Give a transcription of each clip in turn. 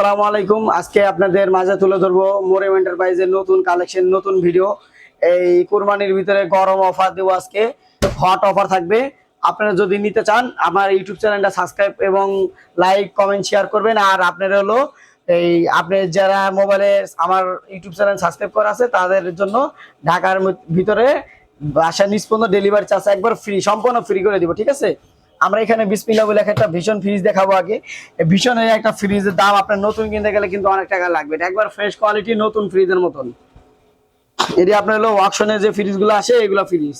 আসসালামু আলাইকুম। আজকে আপনাদের মাঝে তুলে ধরবো মরিয়ম এন্টারপ্রাইজের নতুন কালেকশন, নতুন ভিডিও। এই কুরবানির ভিতরে গরম অফার দেবো, আজকে হট অফার থাকবে। আপনারা যদি নিতে চান আমার ইউটিউব চ্যানেলটা সাবস্ক্রাইব এবং লাইক কমেন্ট শেয়ার করবেন। আর আপনারা হলো এই আপনি যারা মোবাইলে আমার ইউটিউব চ্যানেল সাবস্ক্রাইব করা আছে তাদের জন্য ঢাকার ভিতরে বাসা নিজ পর্যন্ত ডেলিভারি চার্জ একবার ফ্রি, সম্পূর্ণ ফ্রি করে দিব, ঠিক আছে। আমরা এখানে বিসমিল্লাহ বলে একটা ভীষণ ফ্রিজ দেখাবো। আগে ভীষণের একটা ফ্রিজের দাম আপনার নতুন কিনতে গেলে কিন্তু অনেক টাকা লাগবে, একবার ফ্রেশ কোয়ালিটি নতুন ফ্রিজের মতন। এটি আপনার হলো অকশনে যে ফ্রিজগুলো আসে এগুলো ফ্রিজ।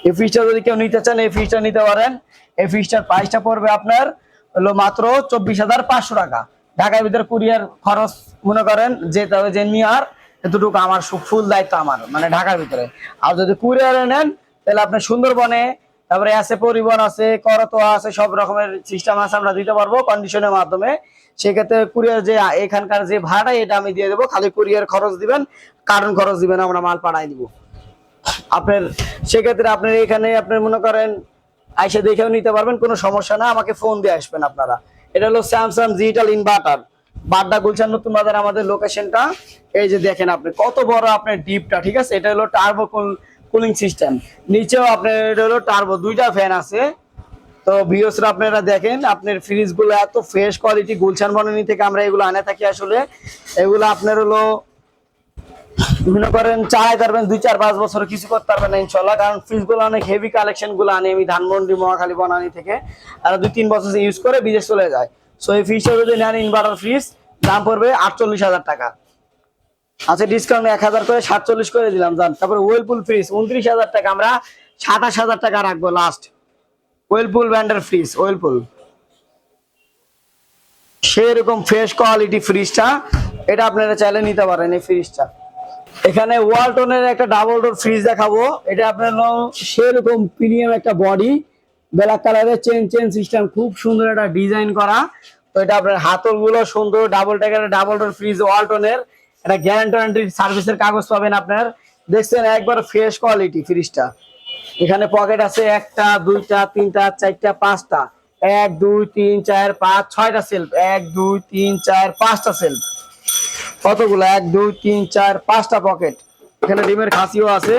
এই ফ্রিজটা যদি কেউ নিতে চান এই ফ্রিজটা নিতে পারেন। এই ফ্রিজটার প্রাইসটা পড়বে আপনার হলো মাত্র 24,500 টাকা। ঢাকার ভিতরে কুরিয়ার খরচ মনে করেন যেতে হবে যে নিয়ার এতটুকু আমার ফুল দায়িত্ব আমার, মানে ঢাকার ভিতরে। আর যদি কুরিয়ারে নেন তাহলে আপনার সুন্দরবনে, তারপরে আছে পরিবহন আছে, করতোয়া আছে, সব রকমের সিস্টেম আছে, আমরা দিতে পারবো কন্ডিশনের মাধ্যমে। সেক্ষেত্রে কুরিয়ার যে এখানকার যে ভাড়া এটা আমি দিয়ে দেবো, খালি কুরিয়ার খরচ দিবেন, কার্টন খরচ দিবেন, আমরা মাল পাঠাই দিব আপনার। সেক্ষেত্রে আপনার এখানে আপনার মনে করেন আইসা দেখেও নিতে পারবেন, কোনো সমস্যা না, আমাকে ফোন দিয়ে আসবেন আপনারা। এটা হলো Samsung digital inverter, Badda Gulshan নতুন বাজার আমাদের লোকেশনটা। এই যে দেখেন আপনি কত বড় আপনার ডিপটা, ঠিক আছে। এটা হলো টার্বো কুলিং সিস্টেম, নিচেও আপনার এটা হলো টার্বো, দুইটা ফ্যান আছে। তো ভিউয়ার্সরা আপনারা দেখেন আপনার ফ্রিজ গুলো এত ফ্রেশ কোয়ালিটি, গুলশান বনানী থেকে আমরা এগুলো আনে থাকি। আসলে এগুলো আপনার হলো মনে করেন চালাই পারবেন 2-4-5 বছর, কিছু করতে পারবেন না ইনশাল্লাহ। কারণ ফ্রিজ গুলো অনেক হেভি কালেকশন গুলো আনি আমি ধানমন্ডি, মহাখালী, বনানী থেকে। আর 2-3 বছর ইউজ করে বিদেশ চলে যায়। সো এই ফ্রিজটা যদি নেন ইনভার্টার ফ্রিজ, দাম পড়বে 48,000 টাকা। আচ্ছা ডিসকাউন্ট 1,000 করে 47 করে দিলাম জান। তারপরে ওয়েলপুল ফ্রিজ 29,000 টাকা, আমরা 27,000 টাকা রাখবো লাস্ট। ওয়েলপুল ব্র্যান্ডের ফ্রিজ, ওয়েলপুল সেরকম ফ্রেশ কোয়ালিটি ফ্রিজটা, এটা আপনারা চাইলে নিতে পারেন এই ফ্রিজটা। এখানে ওয়ালটনের একটা ডাবল ডোর ফ্রিজ দেখাবো। এটা আপনার সেরকম প্রিমিয়াম একটা বডি, ব্ল্যাক কালারের চেন সিস্টেম, খুব সুন্দর একটা ডিজাইন করা। তো এটা আপনার হাতল গুলো সুন্দর, ডাবল টাকারের ডাবল ডোর ফ্রিজ ওয়ালটনের। এটা গ্যারান্টি সার্ভিসের কাগজ পাবেন আপনার। দেখছেন একবার ফ্রেশ কোয়ালিটি ফ্রিজটা। এখানে পকেট আছে 1টা 2টা 3টা 4টা 5টা, 1 2 3 4 5 6টা সেলফ, 1 2 3 4 5টা সেলফ, কতগুলো 1 2 3 4 5টা পকেট। এখানে ডিমের খাসিও আছে,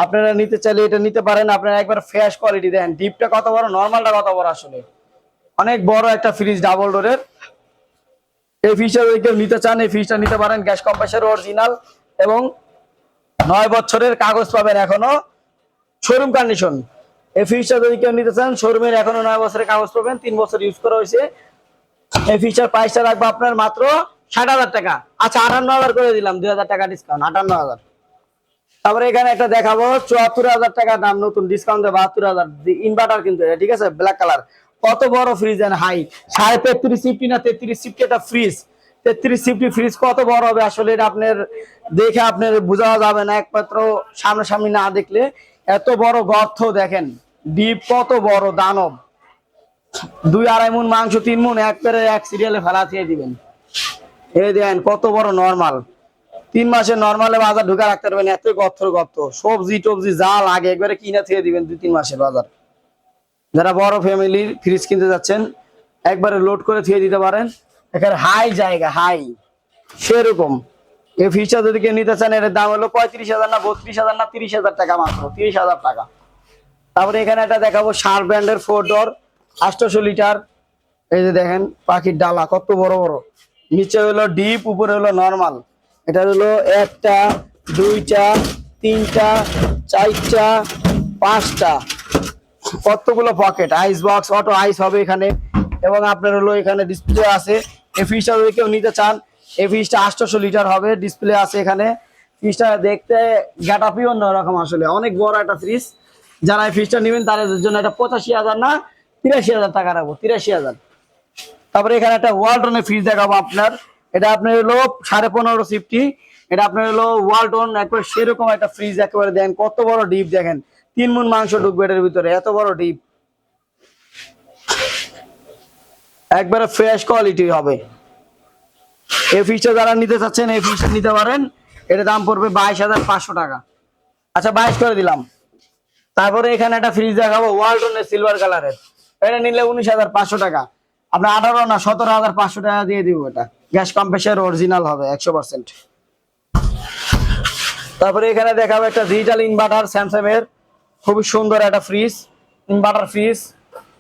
আপনারা নিতে চাইলে এটা নিতে পারেন। আপনারা একবার ফ্রেশ কোয়ালিটি দেন, ডিপটা কত বড়, নরমালটা কত বড়, আসলে অনেক বড় একটা ফ্রিজ ডাবল ডোরের। এই ফ্রিজটা যদি কেউ নিতে চান এই ফ্রিজটা নিতে পারেন, গ্যাস কম্প্রেসর অরিজিনাল এবং 9 বছরের কাগজ পাবেন এখনো, শোরুম কন্ডিশন। এই ফ্রিজটা যদি কেউ নিতে চান শোরুমের এখনো 9 বছরের কাগজ পাবেন, 3 বছর ইউজ করা হয়েছে। এই ফ্রিজটার প্রাইসটা রাখবো আপনার মাত্র 60,000 টাকা। আচ্ছা 58,000 করে দিলাম, 2,000 টাকা ডিসকাউন্ট, 58,000। তারপরে এখানে একটা দেখাবো 74,000 টাকা দাম, নতুন ডিসকাউন্ট 72,000, ইনভার্টার কিন্তু এটা, ঠিক আছে, ব্ল্যাক কালার। কত বড় ফ্রিজ এন্ড হাই, 33.5 সিফটি না 33 সিফটি একটা ফ্রিজ। 33 সিফটি ফ্রিজ কত বড় হবে আসলে এটা আপনার দেখে আপনার বোঝা যাবে না, একমাত্র সামনাসামনি না দেখলে। এত বড় গর্ত দেখেন, ডিপ কত বড়, দানব। 2-2.5 মণ মাংস, 3 মণ একবারে এক সিরিয়ালে ফেলা দিয়ে দিবেন। এই দেখেন কত বড় নরমাল, 3 মাসের নরমালে বাজার ঢুকা রাখতে পারবেন, এত গর্ত। সবজি টবজি যা লাগে একবারে কিনা থেকে দিবেন 2-3 মাসের বাজার। যারা বড় ফ্যামিলির ফ্রিজ কিনতে যাচ্ছেন একবারে লোড করে থুয়ে দিতে পারেন। এখানে হাই জায়গা, হাই সেরকম। এই ফ্রিজটা যদি কেউ নিতে চান এর দাম হলো 35,000 না 32,000 না 30,000 টাকা, মাত্র 30,000 টাকা। তারপরে এখানে একটা দেখাবো শার্প ব্র্যান্ডের 4 ডোর 800 লিটার। এই যে দেখেন পাখির ডালা কত বড় বড়, নিচে হলো ডিপ, উপরে হলো নরমাল। এটা হলো 1টা 2টা 3টা 4টা 5টা, কতগুলো পকেট, আইস বক্স, অটো আইস হবে এখানে। এবং আপনার হলো এখানে ডিসপ্লে আছে। এই ফ্রিজটা যদি কেউ নিতে চান এই ফ্রিজটা 800 লিটার হবে, ডিসপ্লে আছে এখানে। ফ্রিজটা দেখতে গেটআপই অন্যরকম, আসলে অনেক বড় একটা ফ্রিজ। যারা এই ফ্রিজটা নেবেন তাদের জন্য এটা 85,000 না 83,000 টাকা রাখবো, 83,000। তারপরে এখানে একটা ওয়ালটনের ফ্রিজ দেখাবো আপনার। এটা আপনার হলো 15.5 সিফটি, এটা আপনার হলো ওয়ালটন, একবার সেরকম একটা ফ্রিজ। একেবারে দেখেন কত বড় ডিপ, দেখেন 3 মণ মাংস ঢুকবে এটার ভিতরে, এত বড় ডিপ, একবারে ফ্রেশ কোয়ালিটি হবে। এই ফ্রিজটা যারা নিতে চাচ্ছেন এই ফ্রিজটা নিতে পারেন, এর দাম পড়বে 22,500 টাকা। আচ্ছা 22 করে দিলাম। তারপরে এখানে একটা ফ্রিজ দেখাবো ওয়ালটনের সিলভার কালারের, এটা নিলে 19,500 টাকা। আপনার 18 না 17,500 টাকা দিয়ে দিব। এটা গ্যাস কম্প্রেসার অরিজিনাল হবে 100%। তারপরে এখানে দেখাবো একটা ডিজিটাল ইনভার্টার স্যামসাং এর, খুবই সুন্দর একটা ফ্রিজ, ইনভার্টার ফ্রিজ।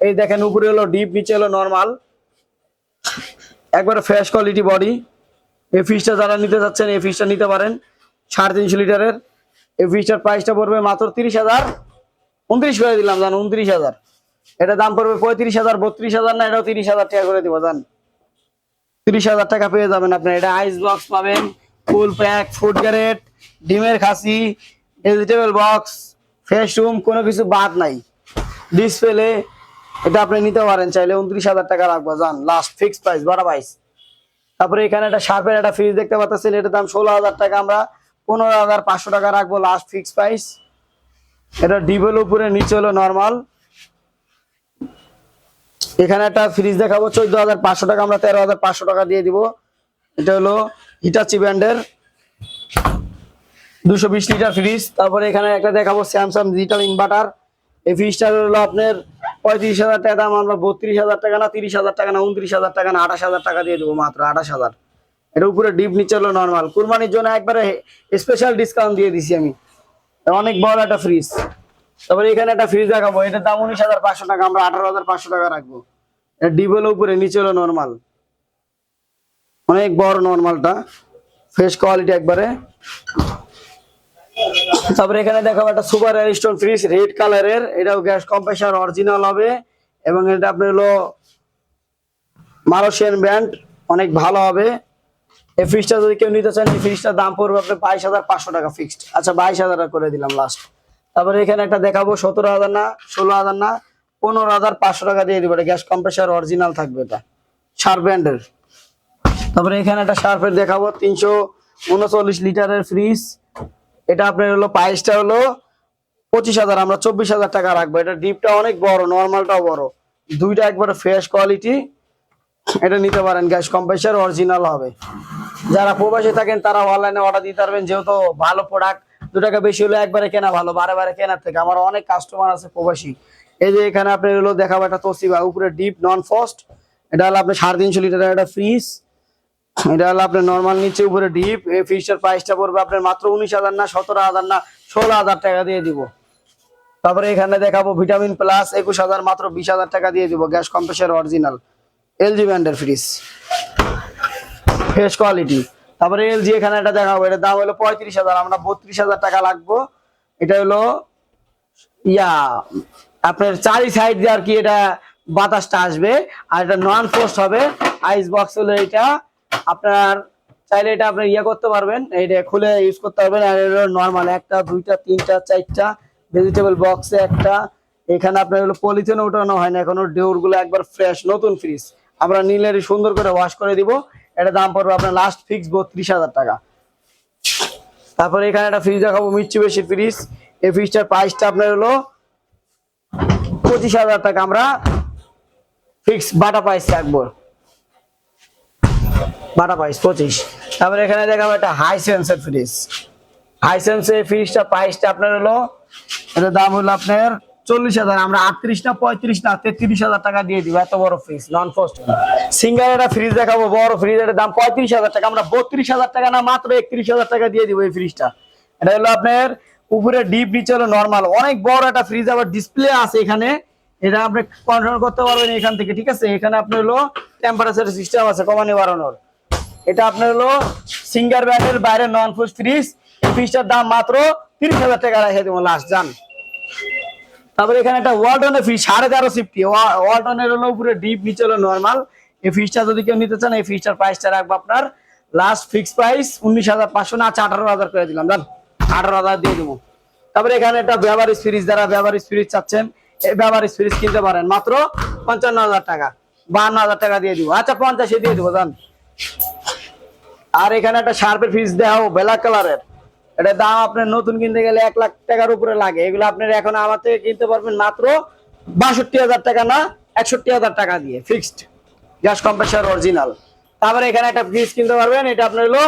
এই দেখেন উপরে হলো ডিপ, নিচে হলো নরমাল, একবারে ফ্রেশ কোয়ালিটি বডি। এই ফ্রিজটা যারা নিতে যাচ্ছেন এই ফ্রিজটা নিতে পারেন, 350 লিটারের। এই ফ্রিজটার প্রাইসটা পড়বে মাত্র 30,000, 29 করে দিলাম জান, 29,000। এটা দাম পড়বে 35,000, 32,000 না, এটাও 30,000 টাকা করে দিব জান। 30,000 টাকা পেয়ে যাবেন আপনার। এটা আইস বক্স পাবেন, ফুল প্যাক, ফুড গ্রেড, ডিমের খাসি, ভেজিটেবল বক্স, ফ্রেশ রুম, কোনো কিছু বাদ নাই। ডিসপ্লে এটা আপনি নিতে পারেন চাইলে, 29,000 টাকা রাখবো জান, লাস্ট ফিক্স প্রাইস, বড় প্রাইস। তারপরে এখানে একটা শার্পের একটা ফ্রিজ দেখতে পাচ্ছেন, এটার দাম 16,000 টাকা, আমরা 15,500 টাকা রাখবো লাস্ট ফিক্স প্রাইস। এটা ডিবেল উপরে, নিচে হলো নরমাল। এখানে একটা ফ্রিজ দেখাবো 14,500 টাকা, আমরা 13,500 টাকা দিয়ে দিব। এটা হলো হিটাচি ব্র্যান্ডের 220 লিটার ফ্রিজ। তারপরে এখানে একটা দেখাবো স্যামসাং ডিজিটাল ইনভার্টার। এই ফ্রিজটা হলো আপনার 35,000 টাকা দাম, আমরা 32,000 টাকা না, 30,000 টাকা না, 29,000 টাকা না, 28,000 টাকা দিয়ে দেবো মাত্র, 28,000। এটা উপরে ডিপ, নিচে হলো নরমাল। কুরবানির জন্য একবারে স্পেশাল ডিসকাউন্ট দিয়ে দিছি আমি, অনেক বড় একটা ফ্রিজ। তারপরে এখানে একটা ফ্রিজ দেখাবো, এটার দাম 19,500 টাকা, আমরা 18,500 টাকা রাখবো। এটা ডিপ হলো উপরে, নিচে হলো নরমাল, অনেক বড় নরমালটা, ফ্রেশ কোয়ালিটি একবারে। তারপরে এখানে দেখাবো একটা সুপার এয়ারস্টোন ফ্রিজ, রেড কালারের। এটাও গ্যাস কম্প্রেসার অরিজিনাল হবে, এবং এটা আপনার হলো মালয়েশিয়ান ব্র্যান্ড, অনেক ভালো হবে। এই ফ্রিজটা যদি কেউ নিতে চান, এই ফ্রিজটার দাম পড়বে আপনার 22,500 টাকা ফিক্সড। আচ্ছা 22,000 করে দিলাম লাস্ট। তারপরে এখানে একটা দেখাবো 17,000 না, 16,000 না, 15,500 টাকা দিয়ে দিব। এটা গ্যাস কম্প্রেসার অরিজিনাল থাকবে, এটা শার্প ব্র্যান্ডের। তারপরে এখানে একটা শার্পের দেখাবো 339 লিটারের ফ্রিজ। এটা আপনার হলো প্রাইসটা হলো 25,000, আমরা 24,000 টাকা রাখবো। এটা ডিপটা অনেক বড়, নরমালটাও বড়, দুইটা একবারে ফ্রেশ কোয়ালিটি। এটা নিতে পারেন, গ্যাস কম্প্রেসার অরিজিনাল হবে। যারা প্রবাসী থাকেন তারা অনলাইনে অর্ডার দিতে পারবেন, যেহেতু ভালো প্রোডাক্ট, 2 টাকা বেশি হলে একবারে কেনা ভালো, বারে বারে কেনার থেকে। আমার অনেক কাস্টমার আছে প্রবাসী। এই যে এখানে আপনার হলো দেখাবো একটা তোশিবা, উপরে ডিপ, নন ফ্রস্ট। এটা হলো আপনার 350 লিটারের একটা ফ্রিজ। এটা হলো আপনার নরমাল, নিচে উপরে ডিপ। এই ফ্রিজটার প্রাইসটা পড়বে আপনার মাত্র 19,000 না, 17,000 না, 16,000 টাকা দিয়ে দিব। তারপরে এখানে দেখাবো ভিটামিন প্লাস 21,000, মাত্র 20,000 টাকা দিয়ে দিব। গ্যাস কম্প্রেসার অরিজিনাল, এলজি ব্র্যান্ডের ফ্রিজ, ফ্রেশ কোয়ালিটি। তারপরে এলজি এখানে একটা দেখাবো, এটার দাম হলো 35,000, আমরা 32,000 টাকা লাগবো। এটা হলো আপনার চারি সাইড দিয়ে আর কি এটা বাতাসটা আসবে, আর এটা নন ফ্রস্ট হবে। আইস বক্স হলো এটা, আপনার চাইলে এটা আপনি করতে পারবেন, এটা খুলে ইউজ করতে পারবেন। আর এটা নরমাল 1টা 2টা 3টা 4টা ভেজিটেবল বক্সে একটা। এখানে আপনার হলো পলিথিন উঠানো হয় না এখনো, ডোর গুলো একবার ফ্রেশ নতুন ফ্রিজ। আমরা নিলে সুন্দর করে ওয়াশ করে দিব। এটা দাম পড়বে আপনার লাস্ট ফিক্স 32,000 টাকা। তারপরে এখানে একটা ফ্রিজ দেখাবো, মিৎসুবিশি ফ্রিজ। এই ফ্রিজটার প্রাইসটা আপনার হলো 25,000 টাকা, আমরা ফিক্স বাটা প্রাইস রাখবো, বাটা প্রাইস 25। তারপরে এখানে দেখাবো একটা হাইসেন্সের ফ্রিজ। হাইসেন্সের ফ্রিজটা প্রাইসটা আপনার হলো, এটার দাম হলো আপনার 40,000, আমরা 38 না 35 না 33,000 টাকা দিয়ে দিব। এত বড় ফ্রিজ, নন ফ্রস্ট। সিঙ্গার একটা ফ্রিজ দেখাবো, বড় ফ্রিজ, এর দাম 35,000 টাকা, আমরা 32,000 টাকা না, মাত্র 31,000 টাকা দিয়ে দিব এই ফ্রিজটা। এটা হলো আপনার উপরে ডিপ, নিচে হলো নরমাল, অনেক বড় একটা ফ্রিজ। আবার ডিসপ্লে আছে এখানে, এটা আপনি কন্ট্রোল করতে পারবেন এখান থেকে, ঠিক আছে। এখানে আপনার হলো টেম্পারেচার সিস্টেম আছে কমানো বাড়ানোর। এটা আপনার হলো সিঙ্গার ব্র্যান্ডের বাইরে নন ফ্রস্ট ফ্রিজ। এই ফ্রিজটার দাম মাত্র 30,000 টাকা রেখে দেবো লাস্ট, জান। তারপরে এখানে একটা ওয়ালটনের ফ্রিজ 13.5 সিফটি, ওয়ালটনের হলো উপরে ডিপ, নিচে হলো নরমাল। এই ফ্রিজটা যদি কেউ নিতে চান, এই ফ্রিজটার প্রাইসটা রাখবো আপনার লাস্ট ফিক্স প্রাইস 19,500 না, 18,000 করে দিলাম, জান, 18,000 দিয়ে দেবো। তারপরে এখানে একটা বেভারেজ ফ্রিজ, যারা বেভারেজ ফ্রিজ চাচ্ছেন, এই বেভারেজ ফ্রিজ কিনতে পারেন মাত্র 55,000 টাকা, 52,000 টাকা দিয়ে দিব। আচ্ছা 50 দিয়ে দিব, জান। আর এখানে একটা শার্পের ফ্রিজ দেখাও, ব্ল্যাক কালারের। এটা দাম আপনার নতুন কিনতে গেলে 1 লাখ টাকার উপরে লাগে। এগুলো আপনার এখন আমার থেকে কিনতে পারবেন মাত্র 62,000 টাকা না, 61,000 টাকা দিয়ে ফিক্সড, গ্যাস কম্প্রেসার অরিজিনাল। তারপরে এখানে একটা ফ্রিজ কিনতে পারবেন, এটা আপনার হলো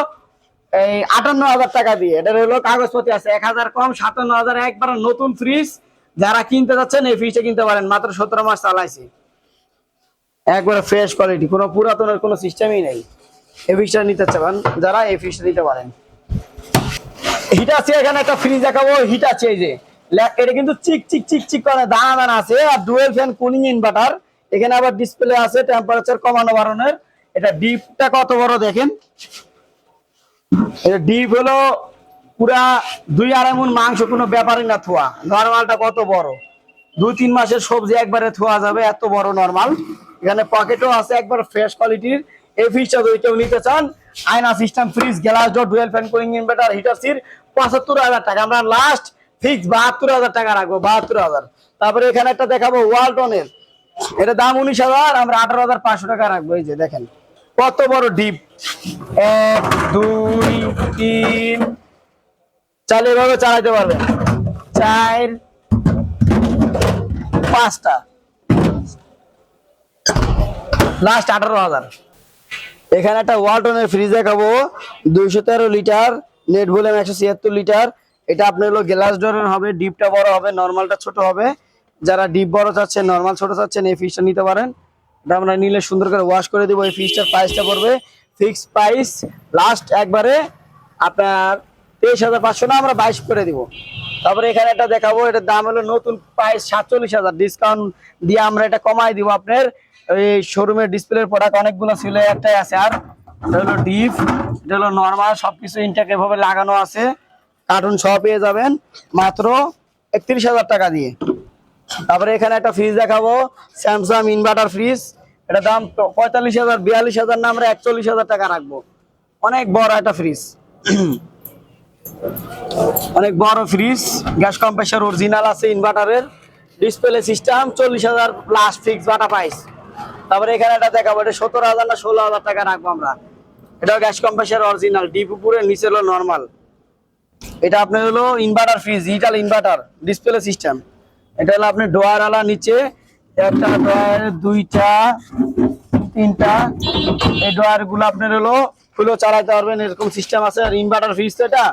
এই 58,000 টাকা দিয়ে। এটা হলো কাগজপত্র আছে 1,000 কম, 57,000 একবার নতুন ফ্রিজ। যারা কিনতে যাচ্ছেন এই ফ্রিজটা কিনতে পারেন, মাত্র 17 মাস চালাইছি। একবারে ফ্রেশ কোয়ালিটি, কোনো পুরাতনের কোনো সিস্টেমই নেই। এই ফ্রিজটা নিতে চান যারা, এই ফ্রিজটা নিতে পারেন। হিটাচি এখানে একটা ফ্রিজ দেখাবো, হিটাচি এই যে এটা কিন্তু চিক চিক চিক চিক করে দানা দানা আছে, আর ডুয়েল ফ্যান কুলিং ইনভার্টার। এখানে আবার ডিসপ্লে আছে টেম্পারেচার কমানো বাড়ানোর। এটা ডিপটা কত বড় দেখেন, এটা ডিপ হলো পুরা 2-2.5 মণ মাংস কোনো ব্যাপারই না থোয়া। নরমালটা কত বড়, 2-3 মাসের সবজি একবারে থোয়া যাবে, এত বড় নরমাল। এখানে পকেটও আছে, একবার ফ্রেশ কোয়ালিটির। এই ফ্রিজটা যদি কেউ নিতে চান, আয়না system fridge, glass door, dual fan cooling inverter, হিটারসির 75,000 টাকা। আমরা লাস্ট ফিক্স 72,000 টাকা রাখবো, 72,000। তারপরে এখানে একটা দেখাবো ওয়ালটনের, এটা দাম 19,000, আমরা 18,500 টাকা রাখবো। এই যে দেখেন কত বড় ডিপ, 1 2 3 চাইলে এভাবে চালাতে পারবেন, 4 5টা, লাস্ট 18,000। এখানে একটা ওয়ালটনের ফ্রিজ দেখাবো, 213 লিটার, নেট ভলিউম 176 লিটার। এটা আপনার হলো গ্লাস ডোরের হবে, ডিপটা বড় হবে, নরমালটা ছোট হবে। যারা ডিপ বড় চাচ্ছেন, নরমাল ছোট চাচ্ছেন, এই ফ্রিজটা নিতে পারেন। এটা আমরা নিলে সুন্দর করে ওয়াশ করে দিব। এই ফ্রিজটার প্রাইসটা পড়বে ফিক্সড প্রাইস, লাস্ট একবারে আপনার 23,500 না, আমরা 22 করে দিব। তারপরে এখানে একটা দেখাবো, এটার দাম হলো নতুন প্রাইস 47,000, ডিসকাউন্ট দিয়ে আমরা এটা কমাই দিব আপনার। এই শোরুমের ডিসপ্লের প্রোডাক্ট অনেকগুলো ছিল, একটাই আছে। আর এটা হলো ডিপ, এটা হলো নরমাল, সবকিছু ইনটেক এভাবে লাগানো আছে, কার্টুন সহ পেয়ে যাবেন মাত্র 31,000 টাকা দিয়ে। তারপরে এখানে একটা ফ্রিজ দেখাবো, স্যামসাং ইনভার্টার ফ্রিজ। এটা দাম 45,000, 42,000 না, আমরা 41,000 টাকা রাখবো। অনেক বড় একটা ফ্রিজ, অনেক বড় ফ্রিজ, গ্যাস কম্প্রেসর অরিজিনাল আছে, ইনভার্টারের, ডিসপ্লে সিস্টেম, 40,000 প্লাস ফিক্স বাটা প্রাইস। তারপরে এখানে একটা দেখাবো, এটা 17,000 না 16,000 টাকা রাখবো আমরা। এটাও গ্যাস কম্প্রেসর অরিজিনাল, ডিপ উপরে, নিচে হলো নরমাল। এটা আপনার হলো inverter fridge, digital inverter, display system. এটা হলো আপনার ডোয়ার আলা, নিচে একটা ডোয়ার, 2টা 3টা, এই ডোয়ার গুলো আপনার হলো খুলে চালাতে পারবেন, এরকম সিস্টেম আছে। আর ইনভার্টার ফ্রিজ তো এটা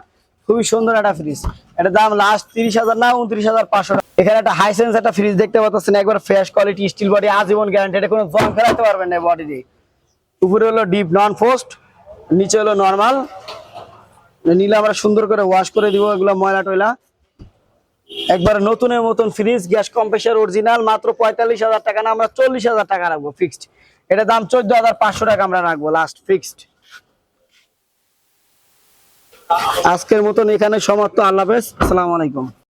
খুবই সুন্দর একটা ফ্রিজ। এটা দাম লাস্ট 30,000 না 29,500 টাকা। এখানে একটা হাইসেন্স একটা ফ্রিজ দেখতে পাচ্ছেন, একবার ফ্রেশ কোয়ালিটি, স্টিল বডি, আজীবন গ্যারান্টি। এটা কোনো জং ফেলাতে পারবেন না বডি দিয়ে। উপরে হলো ডিপ নন ফোস্ট, নিচে হলো নরমাল। নিলে আমরা সুন্দর করে ওয়াশ করে দিব এগুলো ময়লা টয়লা। একবার নতুনের মতন ফ্রিজ, গ্যাস কম্প্রেসর অরিজিনাল, মাত্র 45,000 টাকা না, আমরা 40,000 টাকা রাখবো ফিক্সড। এটা দাম 14,500 টাকা আমরা রাখবো লাস্ট ফিক্সড। আজকের মতন এখানে সমাপ্ত। আল্লাহ হাফেজ, আসসালামু আলাইকুম।